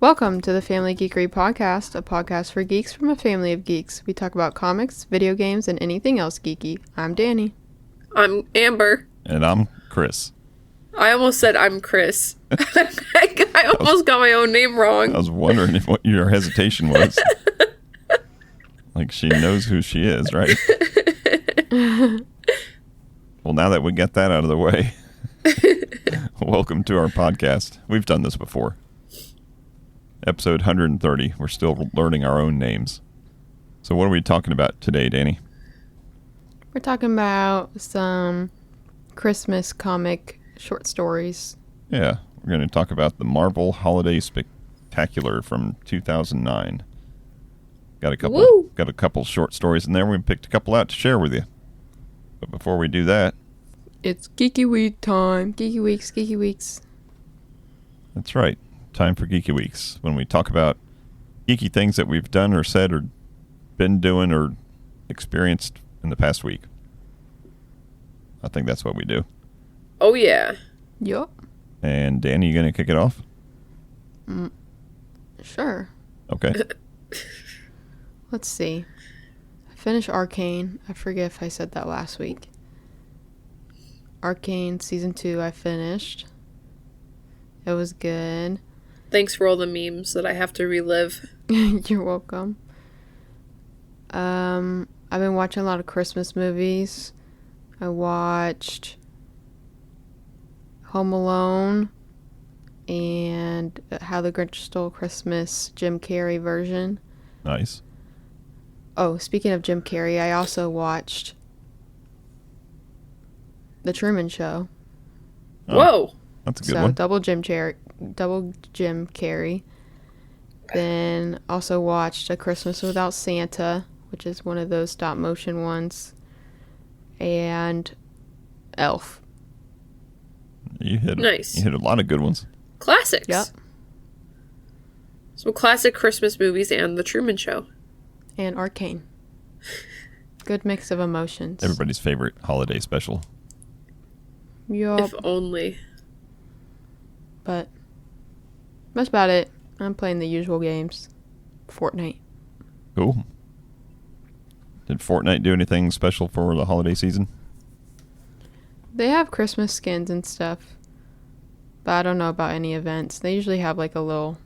Welcome to the Family Geekery Podcast, a podcast for geeks from a family of geeks. We talk about comics, video games, and anything else geeky. I'm Danny. I'm Amber. And I'm Chris. I almost said I'm Chris. I almost got my own name wrong. I was wondering what your hesitation was. Like, she knows who she is, right? Well, now that we got that out of the way, welcome to our podcast. We've done this before. Episode 130. We're still learning our own names. So what are we talking about today, Danny? We're talking about some Christmas comic short stories. Yeah, we're going to talk about the Marvel Holiday Spectacular from 2009. Got a couple short stories in there. We picked a couple out to share with you. But before we do that, it's Geeky Week time. Geeky Weeks, Geeky Weeks. That's right. Time for Geeky Weeks, when we talk about geeky things that we've done or said or been doing or experienced in the past week. I think that's what we do. Oh, yeah. Yup. And Danny, you going to kick it off? Sure. Okay. Let's see. I finished Arcane. I forget if I said that last week. Arcane Season 2 I finished. It was good. Thanks for all the memes that I have to relive. You're welcome. I've been watching a lot of Christmas movies. I watched Home Alone and How the Grinch Stole Christmas, Jim Carrey version. Nice. Oh, speaking of Jim Carrey, I also watched The Truman Show. Oh, Whoa. That's a good one. Double Jim Carrey. Then also watched A Christmas Without Santa, which is one of those stop motion ones, and Elf. You hit Nice. a lot of good ones. Classics. Yep. Some classic Christmas movies and The Truman Show. And Arcane. Good mix of emotions. Everybody's favorite holiday special. Yup. If only. But that's about it. I'm playing the usual games. Fortnite. Cool. Did Fortnite do anything special for the holiday season? They have Christmas skins and stuff. But I don't know about any events. They usually have like a little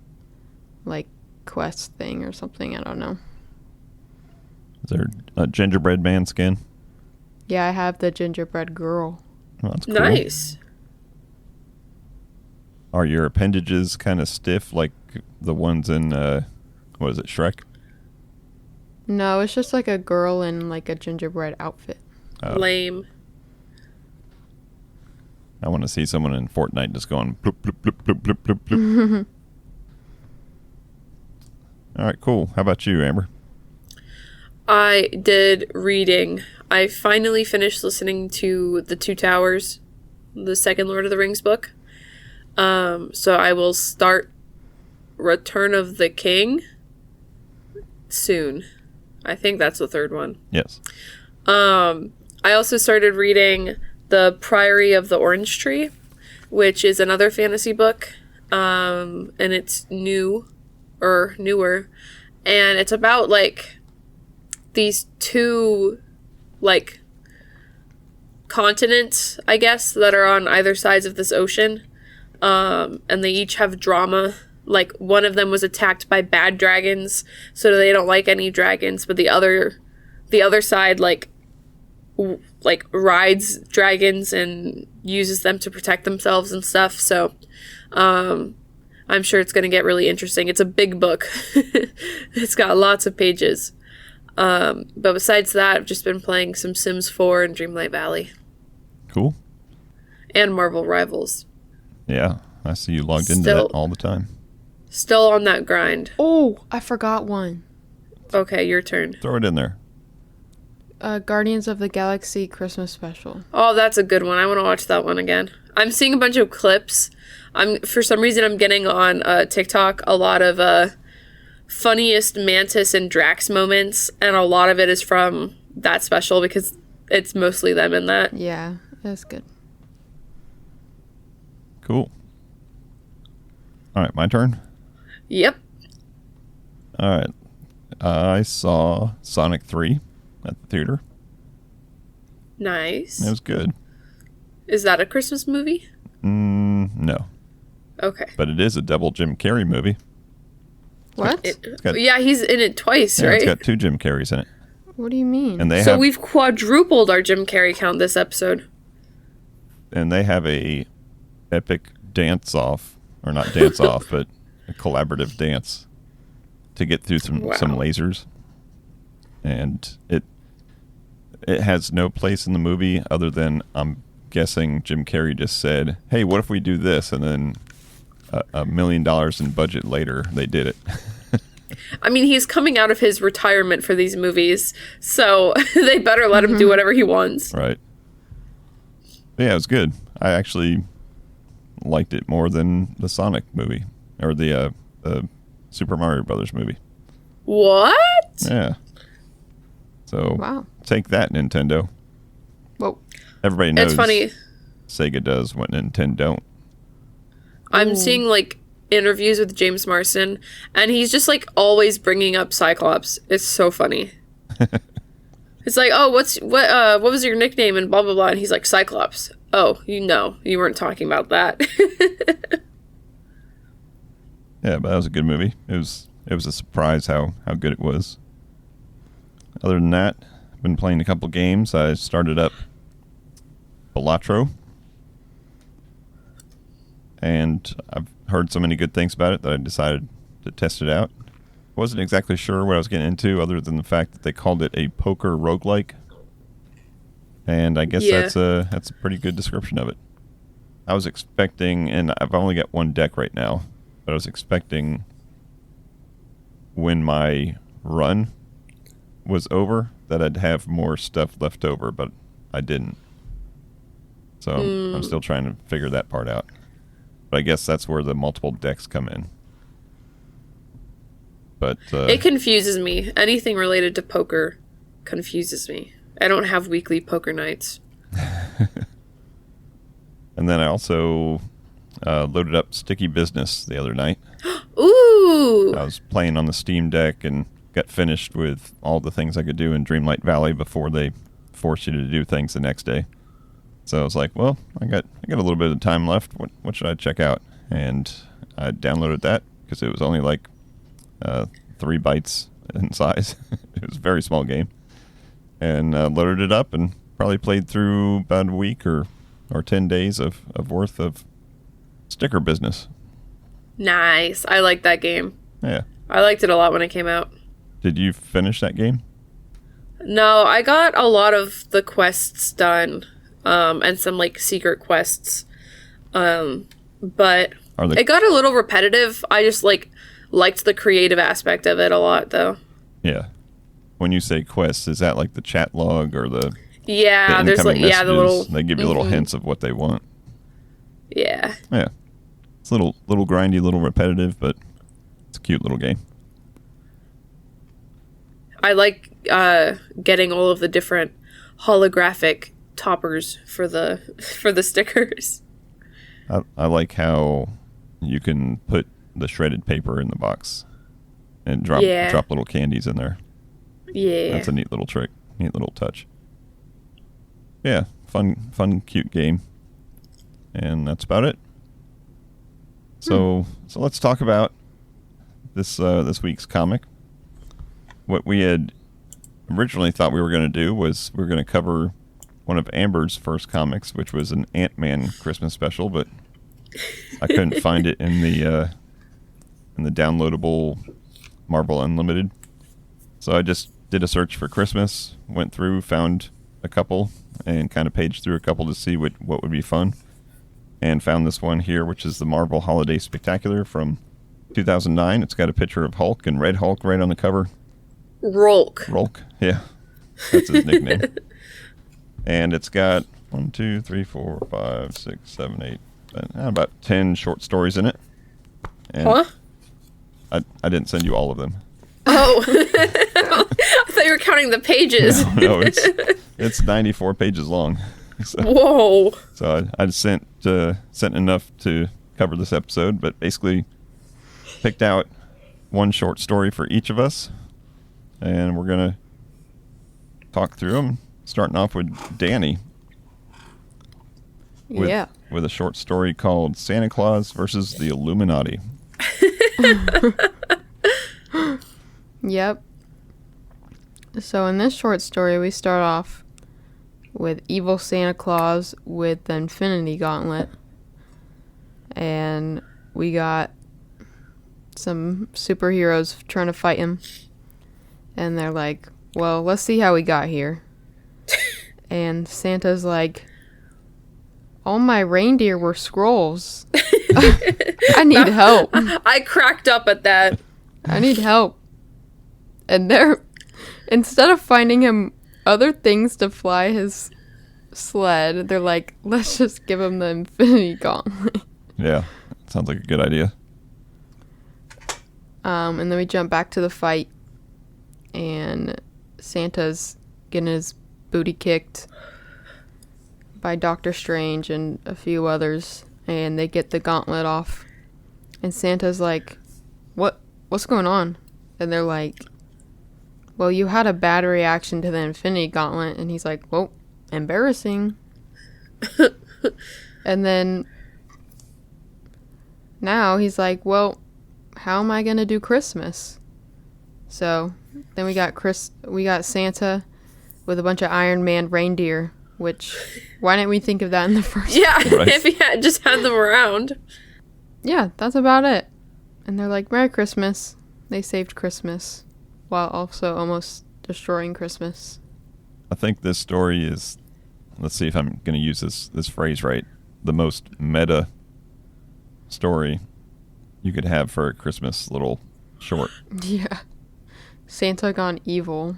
quest thing or something. I don't know. Is there a gingerbread man skin? Yeah, I have the gingerbread girl. Oh, that's cool. Nice. Are your appendages kind of stiff like the ones in, what is it, Shrek? No, it's just like a girl in like a gingerbread outfit. Lame. I want to see someone in Fortnite just going bloop, bloop, bloop, bloop, bloop, bloop, bloop. All right, cool. How about you, Amber? I did reading. I finally finished listening to The Two Towers, the second Lord of the Rings book. So I will start Return of the King soon. I think that's the third one. Yes. I also started reading The Priory of the Orange Tree, which is another fantasy book. And it's newer. And it's about these two continents, I guess, that are on either sides of this ocean. And they each have drama. Like, one of them was attacked by bad dragons, so they don't like any dragons, but the other side rides dragons and uses them to protect themselves and stuff. So I'm sure it's going to get really interesting. It's a big book. It's got lots of pages. But besides that, I've just been playing some Sims 4 and Dreamlight Valley. Cool. And Marvel Rivals. Yeah, I see you logged into that all the time. Still on that grind. Oh, I forgot one. Okay, your turn. Throw it in there. Guardians of the Galaxy Christmas Special. Oh, that's a good one. I want to watch that one again. I'm seeing a bunch of clips. For some reason, I'm getting on TikTok a lot of funniest Mantis and Drax moments, and a lot of it is from that special because it's mostly them in that. Yeah, that's good. Cool. All right, my turn. Yep. All right. I saw Sonic 3 at the theater. Nice. It was good. Is that a Christmas movie? No. Okay. But it is a double Jim Carrey movie. What? Yeah, he's in it twice, Yeah, right? it's got 2 Jim Carreys in it. What do you mean? And So we've quadrupled our Jim Carrey count this episode. And they have a epic dance off, or not dance off, but a collaborative dance to get through some lasers. And it has no place in the movie other than, I'm guessing Jim Carrey just said, hey, what if we do this? And then $1 million in budget later, they did it. I mean, he's coming out of his retirement for these movies, so they better let him do whatever he wants. Right. Yeah, it was good. I actually liked it more than the Sonic movie, or the Super Mario Brothers movie. What? Yeah. So, Wow. take that, Nintendo. Whoa. Everybody knows It's funny. Sega does what Nintendo don't. I'm seeing, like, interviews with James Marsden, and he's just, like, always bringing up Cyclops. It's so funny. It's like, oh, what was your nickname and blah, blah, blah, and he's like, Cyclops. Oh, you weren't talking about that. Yeah, but that was a good movie. It was a surprise how good it was. Other than that, I've been playing a couple games. I started up Balatro, and I've heard so many good things about it that I decided to test it out. Wasn't exactly sure what I was getting into, other than the fact that they called it a poker roguelike. And I guess that's a pretty good description of it. I was expecting, and I've only got one deck right now, but I was expecting when my run was over that I'd have more stuff left over, but I didn't. So I'm still trying to figure that part out. But I guess that's where the multiple decks come in. But It confuses me. Anything related to poker confuses me. I don't have weekly poker nights. And then I also loaded up Sticky Business the other night. Ooh! I was playing on the Steam Deck and got finished with all the things I could do in Dreamlight Valley before they force you to do things the next day. So I was like, well, I got a little bit of time left. What should I check out? And I downloaded that because it was only like 3 bytes in size. It was a very small game. And loaded it up and probably played through about a week or 10 days of worth of Sticker Business. Nice. I like that game. Yeah. I liked it a lot when it came out. Did you finish that game? No, I got a lot of the quests done, and some, like, secret quests. But it got a little repetitive. I just, liked the creative aspect of it a lot, though. Yeah. When you say quests, is that like the chat log or the Yeah, there's incoming the messages? little... They give you little hints of what they want. Yeah. Yeah. It's a little grindy, little repetitive, but it's a cute little game. I like getting all of the different holographic toppers for the stickers. I like how you can put the shredded paper in the box and drop little candies in there. Yeah. That's a neat little trick. Neat little touch. Yeah, fun, cute game. And that's about it. So let's talk about this week's comic. What we had originally thought we were going to do was we were going to cover one of Amber's first comics, which was an Ant-Man Christmas special, but I couldn't find it in the downloadable Marvel Unlimited. So I just did a search for Christmas, went through, found a couple, and kind of paged through a couple to see what would be fun, and found this one here, which is the Marvel Holiday Spectacular from 2009. It's got a picture of Hulk and Red Hulk right on the cover. Rolk, yeah. That's his nickname. And it's got 1, 2, 3, 4, 5, 6, 7, 8, about 10 short stories in it. And huh? I didn't send you all of them. Oh. I thought you were counting the pages. No, it's 94 pages long. So, whoa. So I sent enough to cover this episode, but basically picked out one short story for each of us, and we're going to talk through them, starting off with Danny. With a short story called Santa Claus versus the Illuminati. Yep. So in this short story, we start off with evil Santa Claus with the Infinity Gauntlet. And we got some superheroes trying to fight him. And they're like, well, let's see how we got here. And Santa's like, all my reindeer were scrolls. I need help. I cracked up at that. I need help. And they're, instead of finding him other things to fly his sled, they're like, let's just give him the Infinity Gauntlet. Yeah, sounds like a good idea. And then we jump back to the fight, and Santa's getting his booty kicked by Doctor Strange and a few others, and they get the gauntlet off. And Santa's like, what's going on? And they're like, well, you had a bad reaction to the Infinity Gauntlet. And he's like, well, embarrassing. And then now he's like, well, how am I gonna do Christmas? So then we got Santa with a bunch of Iron Man reindeer, which, why didn't we think of that in the first Yeah, Right. if he had just had them around. Yeah, that's about it. And they're like, Merry Christmas. They saved Christmas while also almost destroying Christmas. I think this story is, let's see if I'm going to use this phrase right, the most meta story you could have for a Christmas little short. Yeah. Santa gone evil.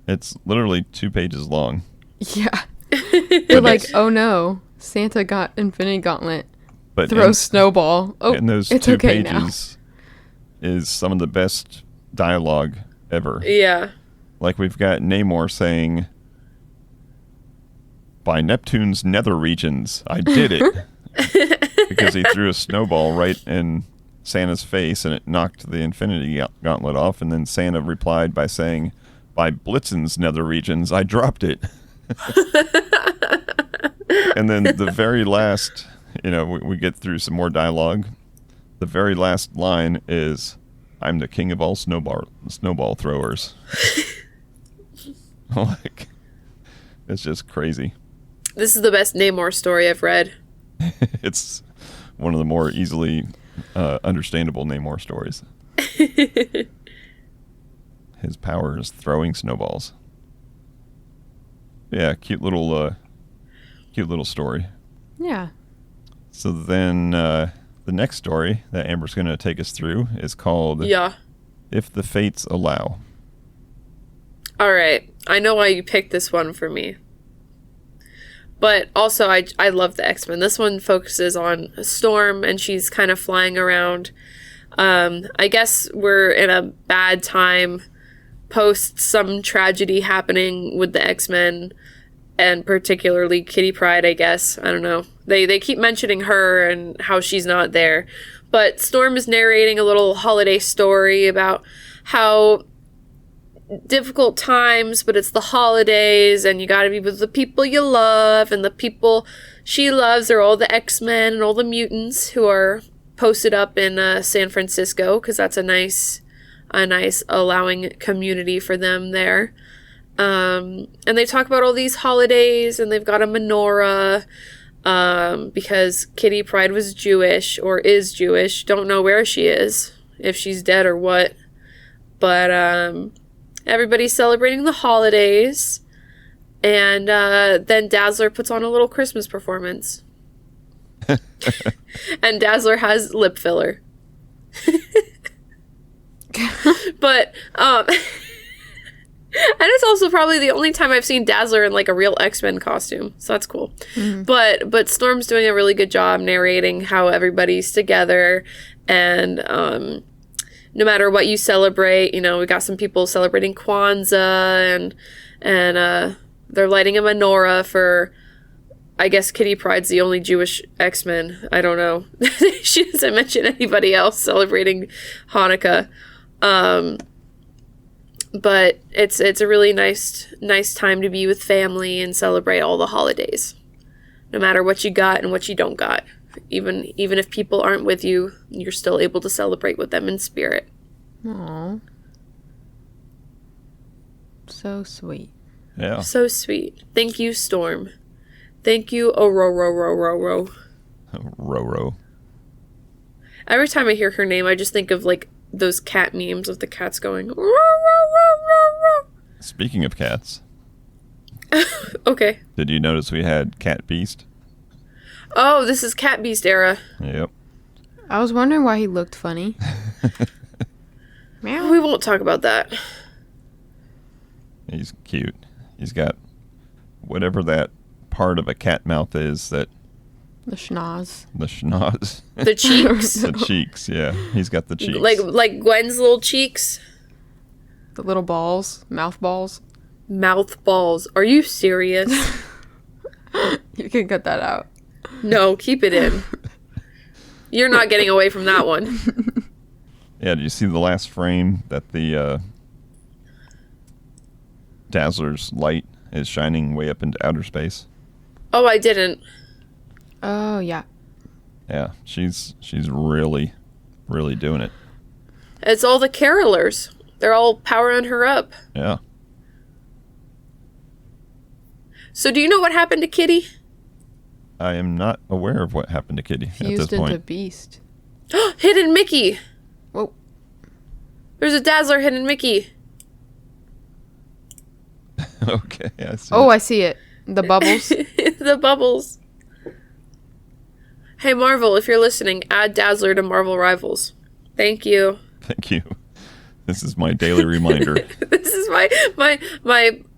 It's literally 2 pages long. Yeah. They're like, oh no, Santa got Infinity Gauntlet. But Throw snowball. Oh, in those it's 2 okay now. pages is some of the best dialogue ever. Yeah. Like we've got Namor saying, by Neptune's nether regions, I did it. Because he threw a snowball right in Santa's face and it knocked the Infinity Gauntlet off. And then Santa replied by saying, by Blitzen's nether regions, I dropped it. And then the very last, we get through some more dialogue. The very last line is, I'm the king of all snowball throwers. Like, it's just crazy. This is the best Namor story I've read. It's one of the more easily understandable Namor stories. His power is throwing snowballs. Yeah, cute little story. Yeah. So then the next story that Amber's going to take us through is called Yeah. If the Fates Allow. All right. I know why you picked this one for me. But also, I love the X-Men. This one focuses on Storm, and she's kind of flying around. I guess we're in a bad time post some tragedy happening with the X-Men, and particularly Kitty Pryde, I guess. I don't know. They keep mentioning her and how she's not there. But Storm is narrating a little holiday story about how difficult times, but it's the holidays and you gotta be with the people you love, and the people she loves are all the X-Men and all the mutants who are posted up in San Francisco, because that's a nice allowing community for them there. And they talk about all these holidays, and they've got a menorah because Kitty Pryde was Jewish, or is Jewish. Don't know where she is, if she's dead or what. But everybody's celebrating the holidays, and then Dazzler puts on a little Christmas performance. And Dazzler has lip filler. But and it's also probably the only time I've seen Dazzler in like a real X-Men costume, so that's cool. Mm-hmm. But Storm's doing a really good job narrating how everybody's together, and no matter what you celebrate, we got some people celebrating Kwanzaa, and they're lighting a menorah for I guess Kitty Pryde's the only Jewish X-Men. I don't know. She doesn't mention anybody else celebrating Hanukkah. But it's a really nice time to be with family and celebrate all the holidays. No matter what you got and what you don't got. Even if people aren't with you, you're still able to celebrate with them in spirit. Aww. So sweet. Yeah. So sweet. Thank you, Storm. Thank you, Ro. Roro. Every time I hear her name, I just think of, like, those cat memes of the cats going, Ro. Speaking of cats, Okay. did you notice we had Cat Beast? Oh, this is Cat Beast era. Yep. I was wondering why he looked funny. Meow. We won't talk about that. He's cute. He's got whatever that part of a cat mouth is that... The schnoz. The schnoz. The cheeks. The cheeks, yeah. He's got the cheeks. Like Gwen's little cheeks. The little balls. Mouth balls. Mouth balls. Are you serious? You can cut that out. No, keep it in. You're not getting away from that one. Yeah, did you see the last frame that the Dazzler's light is shining way up into outer space? Oh, I didn't. Oh, yeah. Yeah, she's really, really doing it. It's all the carolers. They're all powering her up. Yeah. So do you know what happened to Kitty? I am not aware of what happened to Kitty at this Fused into point. Beast. Hidden Mickey. Whoa. There's a Dazzler Hidden Mickey. Okay, I see. Oh, I see it. The bubbles. The bubbles. Hey, Marvel, if you're listening, add Dazzler to Marvel Rivals. Thank you. Thank you. This is my daily reminder. This is my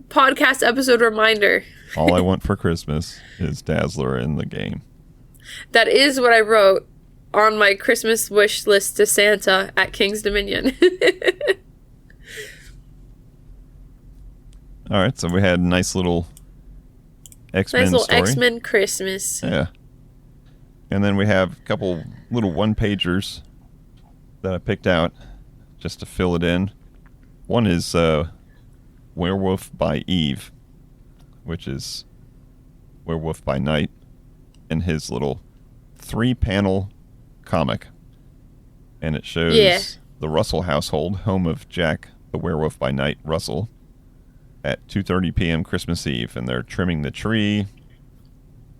podcast episode reminder. All I want for Christmas is Dazzler in the game. That is what I wrote on my Christmas wish list to Santa at King's Dominion. All right, so we had a nice little X-Men Nice little story. X-Men Christmas. Yeah. And then we have a couple little one-pagers that I picked out just to fill it in. One is Werewolf by Eve, which is Werewolf by Night, and his little 3-panel comic. And it shows the Russell household, home of Jack, the Werewolf by Night Russell, at 2:30 p.m. Christmas Eve. And they're trimming the tree,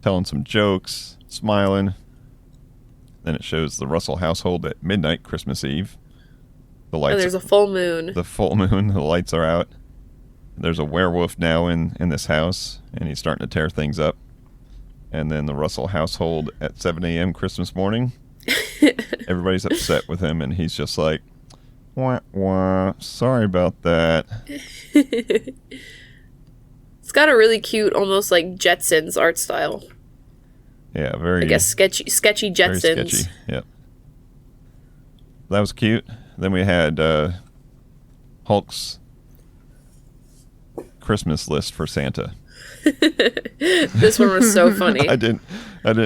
telling some jokes, smiling. Then it shows the Russell household at midnight Christmas Eve. The lights. And there's a full moon. The full moon. The lights are out. There's a werewolf now in this house, and he's starting to tear things up. And then the Russell household at 7 a.m. Christmas morning. Everybody's upset with him, and he's just like, wah, wah, sorry about that. It's got a really cute, almost like Jetsons art style. Yeah, very... I guess sketchy Jetsons. Very sketchy, yep. That was cute. Then we had Hulk's Christmas list for Santa. This one was so funny. I didn't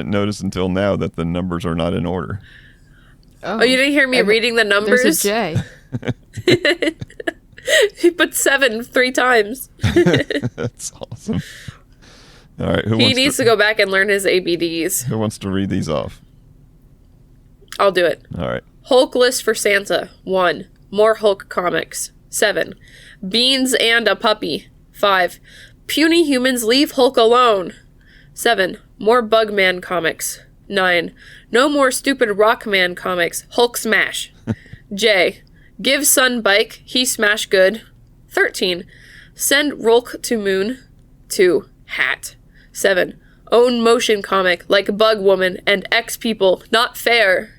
notice until now that the numbers are not in order. Oh, you didn't hear me reading the numbers? There's a J. He put 7 3 times. That's awesome. All right, He needs to go back and learn his ABDs. Who wants to read these off? I'll do it. All right. Hulk list for Santa. 1. More Hulk comics. 7. Beans and a puppy. 5. Puny humans leave Hulk alone. 7. More Bugman comics. 9. No more stupid Rockman comics. Hulk smash. J. Give son bike. He smash good. 13. Send Rolk to moon. 2. Hat. 7. Own motion comic like Bug Woman and X people. Not fair.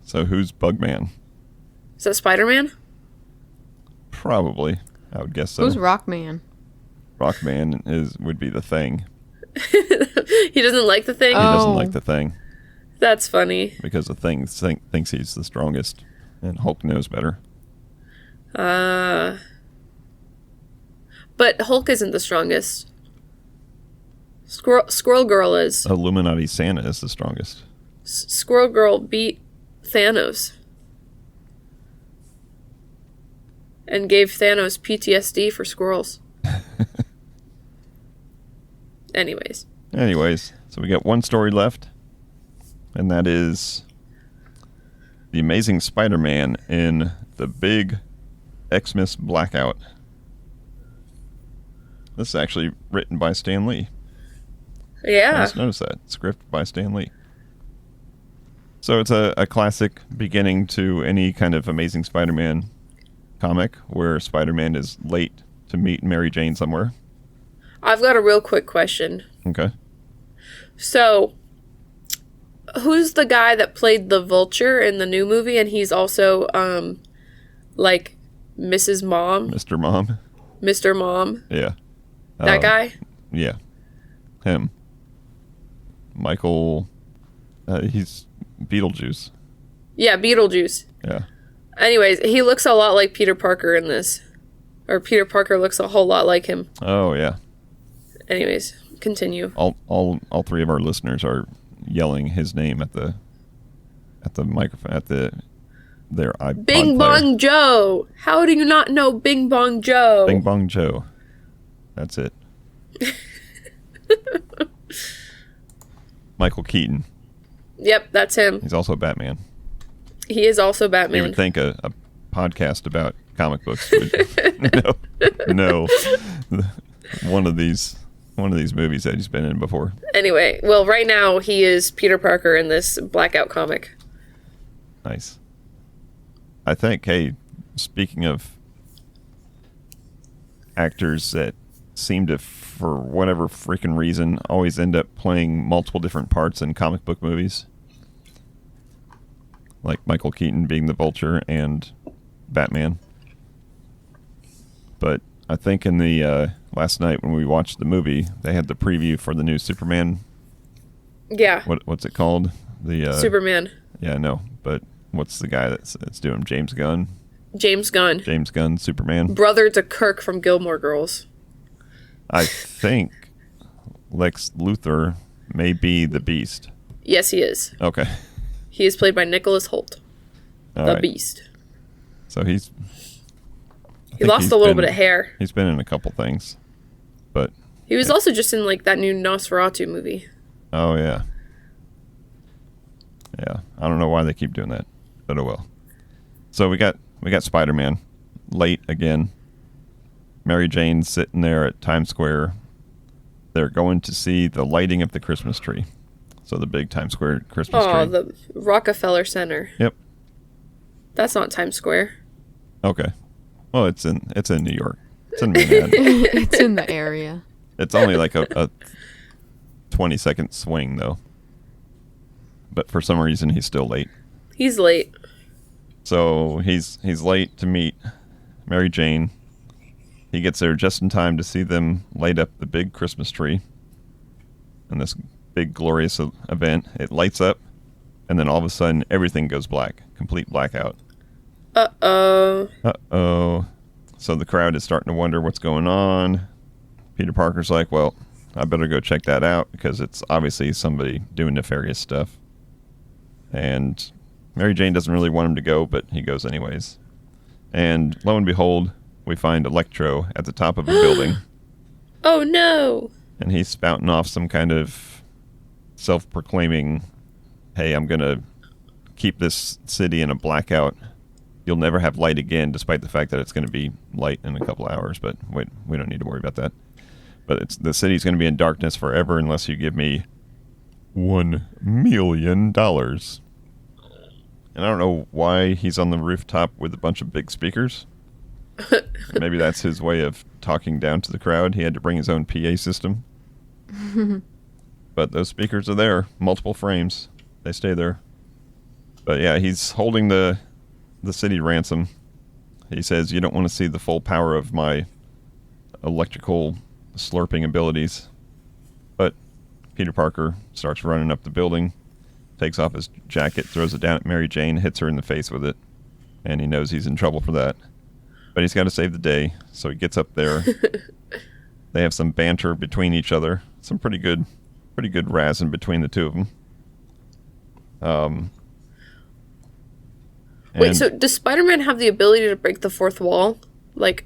So who's Bugman? Is that Spider-Man? Probably. I would guess so. Who's Rockman? Rockman would be the Thing. He doesn't like the Thing? He doesn't Oh. like the Thing That's funny. because the Thing thinks he's the strongest, and Hulk knows better. But Hulk isn't the strongest. Squirrel Girl is. Illuminati Santa is the strongest. Squirrel Girl beat Thanos. And gave Thanos PTSD for squirrels. Anyways, so we got one story left, and that is The Amazing Spider-Man in the Big Xmas Blackout. This is actually written by Stan Lee. yeah. I just noticed that. Script by Stan Lee. So it's a classic beginning to any kind of Amazing Spider-Man comic where Spider-Man is late to meet Mary Jane somewhere. I've got a real quick question. Okay. So, who's the guy that played the Vulture in the new movie, and he's also, like, Mrs. Mom? Mr. Mom. Mr. Mom? Yeah. That guy? Yeah. Him. Michael, he's Beetlejuice. Yeah, Beetlejuice. Yeah. Anyways, he looks a lot like Peter Parker in this. Or Peter Parker looks a whole lot like him. Oh, yeah. Anyways, continue. All three of our listeners are yelling his name at the microphone, at their iPod Bing player. Bong Joe! How do you not know Bing Bong Joe? Bing Bong Joe. That's it. Michael Keaton. Yep, that's him. He's also Batman. He is also You Batman. would think a podcast about comic books would no. One of these movies that he's been in before. Anyway, well, right now he is Peter Parker in this Blackout comic. Nice. I think, hey, speaking of actors that seem to, for whatever freaking reason, always end up playing multiple different parts in comic book movies, like Michael Keaton being the Vulture and Batman. But I think in the last night when we watched the movie, they had the preview for the new Superman. Yeah. What's it called? The Superman. Yeah, I know. But what's the guy that's doing James Gunn? James Gunn. James Gunn, Superman. Brother to Kirk from Gilmore Girls. I think Lex Luthor may be the Beast. Yes, he is. Okay. He is played by Nicholas Hoult. All The right. Beast. So He think lost he's a little been- bit of hair. He's been in a couple things. But, He was also just in, like, that new Nosferatu movie. oh yeah. Yeah. I don't know why they keep doing that, but oh well. So we got Spider-Man late again. Mary Jane's sitting there at Times Square. They're going to see the lighting of the Christmas tree. So the big Times Square Christmas Oh, tree. the Rockefeller Center. Yep. That's not Times Square. Okay. Well, it's in New York. It's in Manhattan. It's in the area. It's only like a 20-second swing, though. But for some reason, he's still late. He's late. So he's late to meet Mary Jane. He gets there just in time to see them light up the big Christmas tree. And this big, glorious event. It lights up, and then all of a sudden, everything goes black. Complete blackout. Uh-oh. Uh-oh. So the crowd is starting to wonder what's going on. Peter Parker's like, well, I better go check that out because it's obviously somebody doing nefarious stuff. And Mary Jane doesn't really want him to go, but he goes anyways. And lo and behold, we find Electro at the top of a building. Oh, no. And he's spouting off some kind of self-proclaiming, hey, I'm going to keep this city in a blackout. You'll never have light again, despite the fact that it's going to be light in a couple hours. But wait, we don't need to worry about that. But the city's going to be in darkness forever unless you give me $1 million. And I don't know why he's on the rooftop with a bunch of big speakers. Maybe that's his way of talking down to the crowd. He had to bring his own PA system. But those speakers are there. Multiple frames. They stay there. But yeah, he's holding the city ransom. He says, you don't want to see the full power of my electrical slurping abilities. But Peter Parker starts running up the building, takes off his jacket, throws it down at Mary Jane, hits her in the face with it, and he knows he's in trouble for that. But he's got to save the day, so he gets up there. They have some banter between each other, some pretty good razzing between the two of them. Wait, so does Spider-Man have the ability to break the fourth wall, like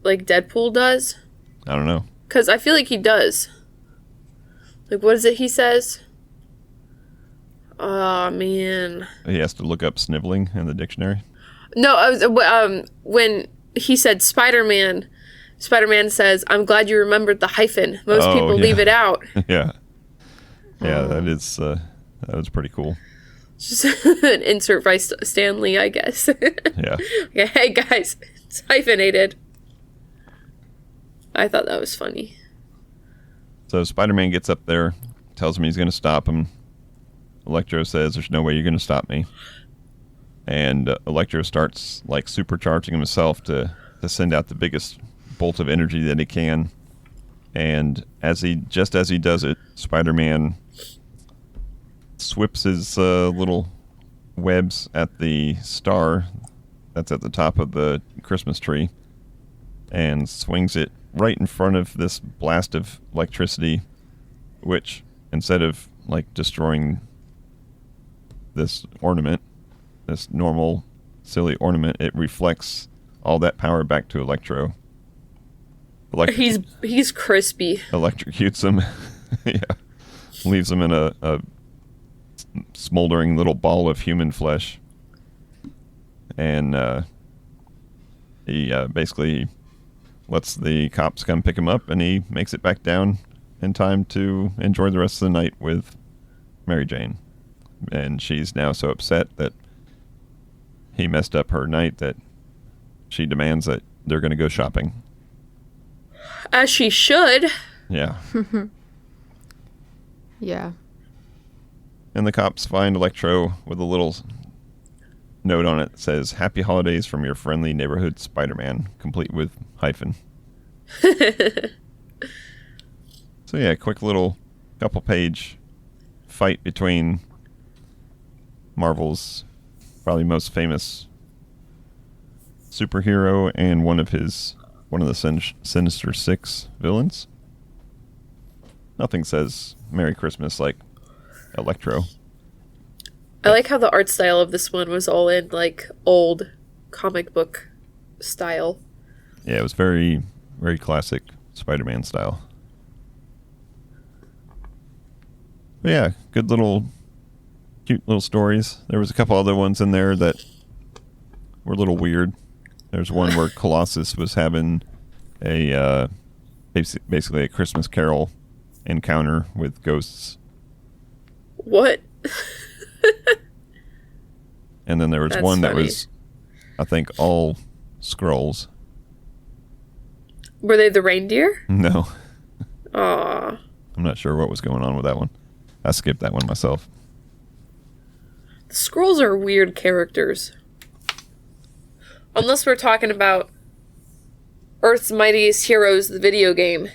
Deadpool does? I don't know. Because I feel like he does. Like, what is it he says? Oh, man. He has to look up sniveling in the dictionary. No, when he said Spider-Man says, "I'm glad you remembered the hyphen. Most people leave it out." Yeah. Yeah, that was pretty cool. Just an insert by Stanley, I guess. Yeah. Okay, hey, guys, it's hyphenated. I thought that was funny. So Spider-Man gets up there, tells him he's going to stop him. Electro says, "There's no way you're going to stop me." And Electro starts like supercharging himself to send out the biggest bolt of energy that he can. And as he does it, Spider-Man swips his little webs at the star that's at the top of the Christmas tree and swings it right in front of this blast of electricity, which instead of like destroying this ornament, this normal silly ornament, it reflects all that power back to Electro. He's crispy. Electrocutes him. Yeah. Leaves him in a smoldering little ball of human flesh. And he basically lets the cops come pick him up, and he makes it back down in time to enjoy the rest of the night with Mary Jane. And she's now so upset that he messed up her night that she demands that they're going to go shopping. As she should. Yeah. Yeah. And the cops find Electro with a little note on it that says, "Happy holidays from your friendly neighborhood Spider-Man," complete with hyphen. So yeah, quick little couple page fight between Marvel's probably most famous superhero and one of the Sinister Six villains. Nothing says Merry Christmas like Electro. I like how the art style of this one was all in like old comic book style. Yeah, it was very, very classic Spider-Man style. But yeah, good little, cute little stories. There was a couple other ones in there that were a little weird. There's one where Colossus was having a basically a Christmas Carol encounter with ghosts. What? And then there was That's one that funny. was, I think, all Skrulls. Were they the reindeer? No, Aw. I'm not sure what was going on with that one. I skipped that one myself. The Skrulls are weird characters. Unless we're talking about Earth's Mightiest Heroes, the video game.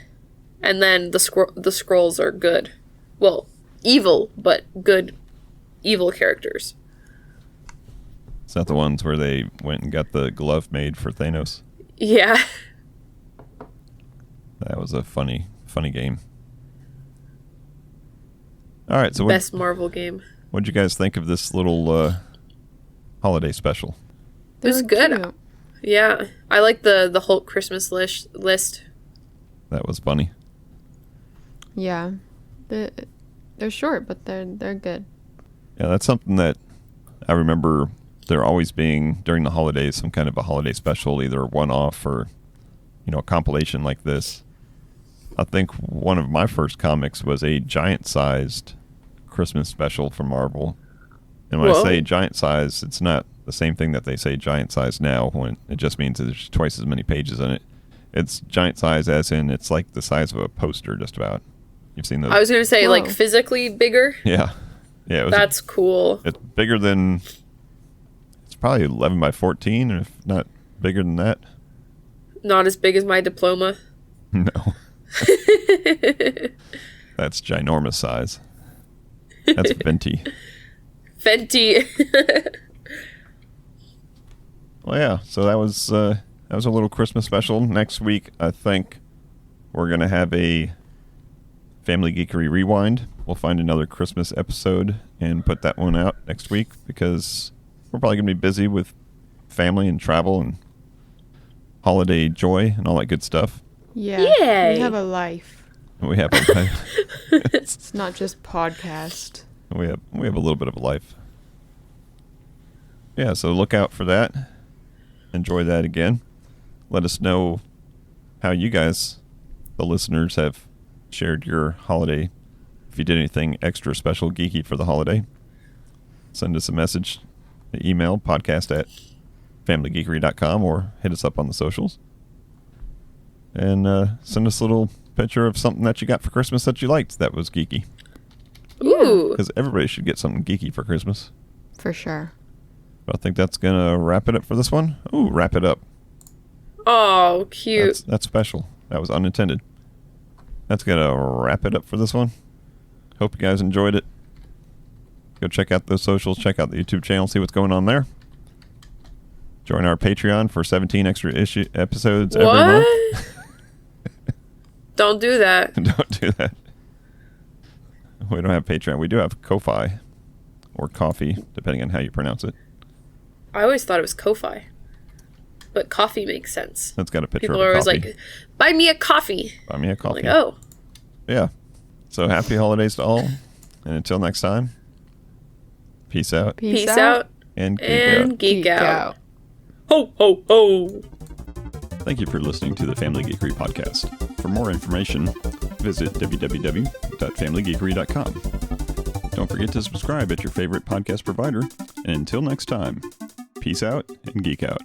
And then the Skrulls are good. Well, evil, but good evil characters. Is that the ones where they went and got the glove made for Thanos? Yeah. That was a funny game. All right, so Best Marvel game. what'd you guys think of this little holiday special? It was They're good. cute. Yeah. I like the Hulk Christmas list. That was funny. Yeah. They're short, but they're good. Yeah, that's something that I remember there always being during the holidays, some kind of a holiday special, either a one-off or, a compilation like this. I think one of my first comics was a giant-sized Christmas special from Marvel. And when I say giant size, it's not the same thing that they say giant size now, when it just means there's twice as many pages in it. It's giant size as in it's like the size of a poster, just about. You've seen those? I was going to say, Whoa. like, physically bigger. Yeah. Yeah, That's cool. it's bigger than... It's probably 11 by 14, if not bigger than that. Not as big as my diploma. No. That's ginormous size. That's Venti. Fenty. Well, yeah. So that was a little Christmas special. Next week, I think we're gonna have a Family Geekery Rewind. We'll find another Christmas episode and put that one out next week because we're probably going to be busy with family and travel and holiday joy and all that good stuff. Yeah. Yay. We have a life. We have a life. It's not just podcast. we have a little bit of a life. Yeah, so look out for that. Enjoy that again. Let us know how you guys, the listeners, have shared your holiday. If you did anything extra special geeky for the holiday, send us a message, the email podcast@familygeekery.com, or hit us up on the socials. And send us a little picture of something that you got for Christmas that you liked that was geeky. Ooh. Because everybody should get something geeky for Christmas. For sure. But I think that's going to wrap it up for this one. Ooh, wrap it up. Oh, cute. That's special. That was unintended. That's going to wrap it up for this one. Hope you guys enjoyed it. Go check out those socials. Check out the YouTube channel. See what's going on there. Join our Patreon for 17 extra episodes every month. Don't do that. Don't do that. We don't have Patreon. We do have Ko-Fi or Coffee, depending on how you pronounce it. I always thought it was Ko-Fi. But coffee makes sense. That's got a picture People of a are always coffee. like, buy me a coffee. Buy me a coffee. I'm like, oh. Yeah. So happy holidays to all. And until next time, peace out. Peace out. And geek And out. geek out. Ho, ho, ho. Thank you for listening to the Family Geekery podcast. For more information, visit www.familygeekery.com. Don't forget to subscribe at your favorite podcast provider. And until next time, peace out and geek out.